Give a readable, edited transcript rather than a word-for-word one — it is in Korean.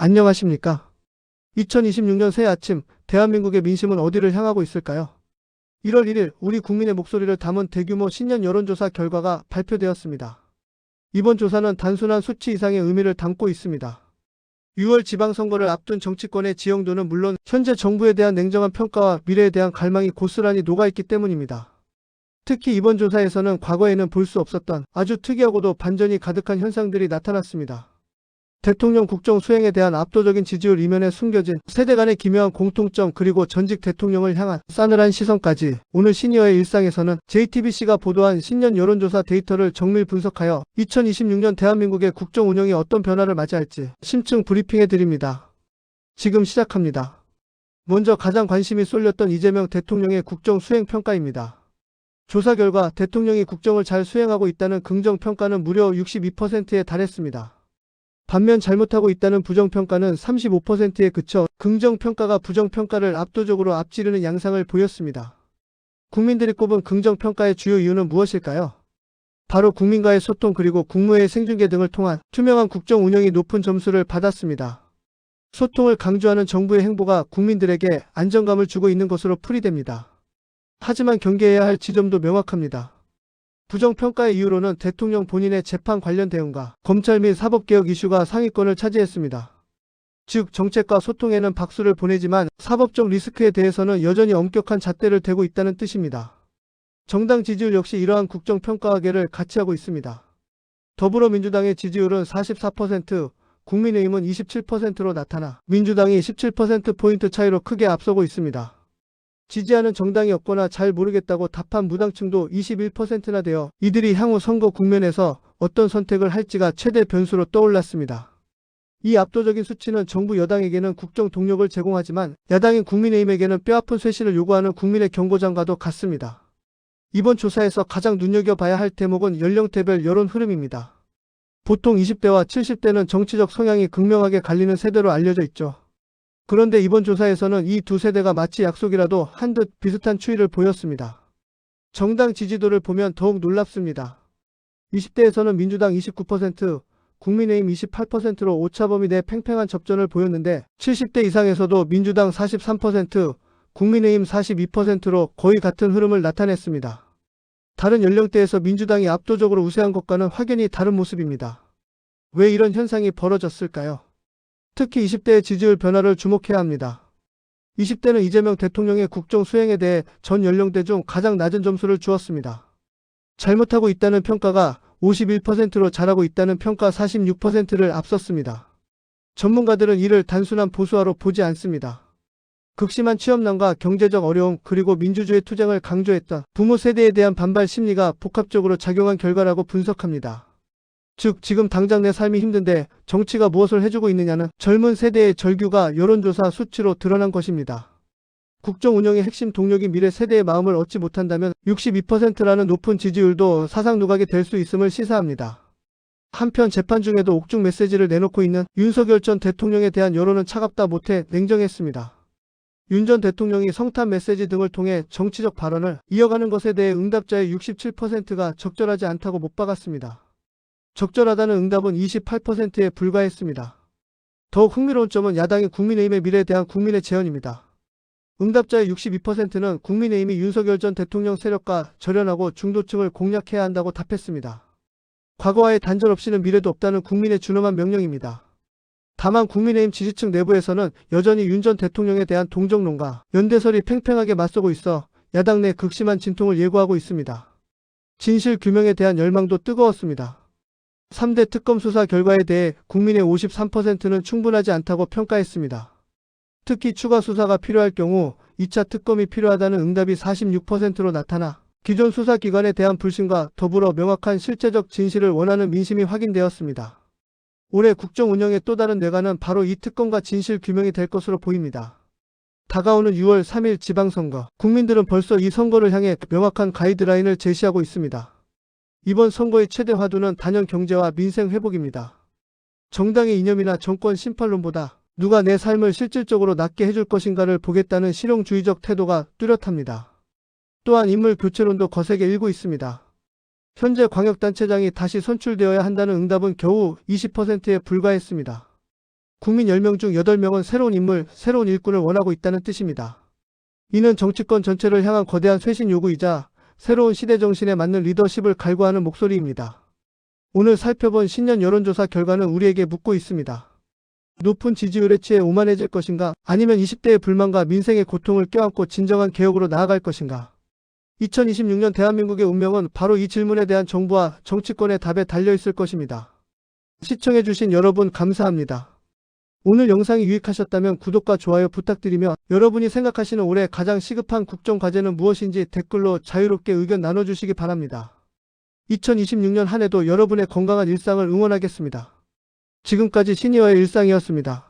안녕하십니까? 2026년 새해 아침, 대한민국의 민심은 어디를 향하고 있을까요? 1월 1일 우리 국민의 목소리를 담은 대규모 신년 여론조사 결과가 발표되었습니다. 이번 조사는 단순한 수치 이상의 의미를 담고 있습니다. 6월 지방선거를 앞둔 정치권의 지형도는 물론 현재 정부에 대한 냉정한 평가와 미래에 대한 갈망이 고스란히 녹아있기 때문입니다. 특히 이번 조사에서는 과거에는 볼 수 없었던 아주 특이하고도 반전이 가득한 현상들이 나타났습니다. 대통령 국정 수행에 대한 압도적인 지지율 이면에 숨겨진 세대 간의 기묘한 공통점, 그리고 전직 대통령을 향한 싸늘한 시선까지. 오늘 시니어의 일상에서는 JTBC가 보도한 신년 여론조사 데이터를 정밀 분석하여 2026년 대한민국의 국정 운영이 어떤 변화를 맞이할지 심층 브리핑해드립니다. 지금 시작합니다. 먼저 가장 관심이 쏠렸던 이재명 대통령의 국정 수행 평가입니다. 조사 결과 대통령이 국정을 잘 수행하고 있다는 긍정평가는 무려 62%에 달했습니다. 반면 잘못하고 있다는 부정평가는 35%에 그쳐 긍정평가가 부정평가를 압도적으로 앞지르는 양상을 보였습니다. 국민들이 꼽은 긍정평가의 주요 이유는 무엇일까요? 바로 국민과의 소통, 그리고 국무회의 생중계 등을 통한 투명한 국정 운영이 높은 점수를 받았습니다. 소통을 강조하는 정부의 행보가 국민들에게 안정감을 주고 있는 것으로 풀이됩니다. 하지만 경계해야 할 지점도 명확합니다. 부정평가의 이유로는 대통령 본인의 재판 관련 대응과 검찰 및 사법개혁 이슈가 상위권을 차지했습니다. 즉, 정책과 소통에는 박수를 보내지만 사법적 리스크에 대해서는 여전히 엄격한 잣대를 대고 있다는 뜻입니다. 정당 지지율 역시 이러한 국정평가계를 같이 하고 있습니다. 더불어민주당의 지지율은 44%, 국민의힘은 27%로 나타나 민주당이 17%포인트 차이로 크게 앞서고 있습니다. 지지하는 정당이 없거나 잘 모르겠다고 답한 무당층도 21%나 되어 이들이 향후 선거 국면에서 어떤 선택을 할지가 최대 변수로 떠올랐습니다. 이 압도적인 수치는 정부 여당에게는 국정 동력을 제공하지만 야당인 국민의힘에게는 뼈아픈 쇄신을 요구하는 국민의 경고장과도 같습니다. 이번 조사에서 가장 눈여겨봐야 할 대목은 연령대별 여론 흐름입니다. 보통 20대와 70대는 정치적 성향이 극명하게 갈리는 세대로 알려져 있죠. 그런데 이번 조사에서는 이 두 세대가 마치 약속이라도 한 듯 비슷한 추이를 보였습니다. 정당 지지도를 보면 더욱 놀랍습니다. 20대에서는 민주당 29%, 국민의힘 28%로 오차범위 내 팽팽한 접전을 보였는데 70대 이상에서도 민주당 43%, 국민의힘 42%로 거의 같은 흐름을 나타냈습니다. 다른 연령대에서 민주당이 압도적으로 우세한 것과는 확연히 다른 모습입니다. 왜 이런 현상이 벌어졌을까요? 특히 20대의 지지율 변화를 주목해야 합니다. 20대는 이재명 대통령의 국정 수행에 대해 전 연령대 중 가장 낮은 점수를 주었습니다. 잘못하고 있다는 평가가 51%로 잘하고 있다는 평가 46%를 앞섰습니다. 전문가들은 이를 단순한 보수화로 보지 않습니다. 극심한 취업난과 경제적 어려움, 그리고 민주주의 투쟁을 강조했던 부모 세대에 대한 반발 심리가 복합적으로 작용한 결과라고 분석합니다. 즉, 지금 당장 내 삶이 힘든데 정치가 무엇을 해주고 있느냐는 젊은 세대의 절규가 여론조사 수치로 드러난 것입니다. 국정 운영의 핵심 동력이 미래 세대의 마음을 얻지 못한다면 62%라는 높은 지지율도 사상 누각이 될 수 있음을 시사합니다. 한편 재판 중에도 옥중 메시지를 내놓고 있는 윤석열 전 대통령에 대한 여론은 차갑다 못해 냉정했습니다. 윤 전 대통령이 성탄 메시지 등을 통해 정치적 발언을 이어가는 것에 대해 응답자의 67%가 적절하지 않다고 못 박았습니다. 적절하다는 응답은 28%에 불과했습니다. 더욱 흥미로운 점은 야당인 국민의힘의 미래에 대한 국민의 제언입니다. 응답자의 62%는 국민의힘이 윤석열 전 대통령 세력과 절연하고 중도층을 공략해야 한다고 답했습니다. 과거와의 단절 없이는 미래도 없다는 국민의 준엄한 명령입니다. 다만 국민의힘 지지층 내부에서는 여전히 윤 전 대통령에 대한 동정론과 연대설이 팽팽하게 맞서고 있어 야당 내 극심한 진통을 예고하고 있습니다. 진실 규명에 대한 열망도 뜨거웠습니다. 3대 특검 수사 결과에 대해 국민의 53%는 충분하지 않다고 평가했습니다. 특히 추가 수사가 필요할 경우 2차 특검이 필요하다는 응답이 46%로 나타나 기존 수사기관에 대한 불신과 더불어 명확한 실체적 진실을 원하는 민심이 확인되었습니다. 올해 국정 운영의 또 다른 뇌관은 바로 이 특검과 진실 규명이 될 것으로 보입니다. 다가오는 6월 3일 지방선거, 국민들은 벌써 이 선거를 향해 명확한 가이드라인을 제시하고 있습니다. 이번 선거의 최대 화두는 단연 경제와 민생 회복입니다. 정당의 이념이나 정권 심판론보다 누가 내 삶을 실질적으로 낫게 해줄 것인가를 보겠다는 실용주의적 태도가 뚜렷합니다. 또한 인물 교체론도 거세게 일고 있습니다. 현재 광역단체장이 다시 선출되어야 한다는 응답은 겨우 20%에 불과했습니다. 국민 10명 중 8명은 새로운 인물, 새로운 일꾼을 원하고 있다는 뜻입니다. 이는 정치권 전체를 향한 거대한 쇄신 요구이자 새로운 시대 정신에 맞는 리더십을 갈구하는 목소리입니다. 오늘 살펴본 신년 여론조사 결과는 우리에게 묻고 있습니다. 높은 지지율에 취해 오만해질 것인가? 아니면 20대의 불만과 민생의 고통을 껴안고 진정한 개혁으로 나아갈 것인가? 2026년 대한민국의 운명은 바로 이 질문에 대한 정부와 정치권의 답에 달려있을 것입니다. 시청해주신 여러분 감사합니다. 오늘 영상이 유익하셨다면 구독과 좋아요 부탁드리며 여러분이 생각하시는 올해 가장 시급한 국정과제는 무엇인지 댓글로 자유롭게 의견 나눠주시기 바랍니다. 2026년 한 해도 여러분의 건강한 일상을 응원하겠습니다. 지금까지 신이어의 일상이었습니다.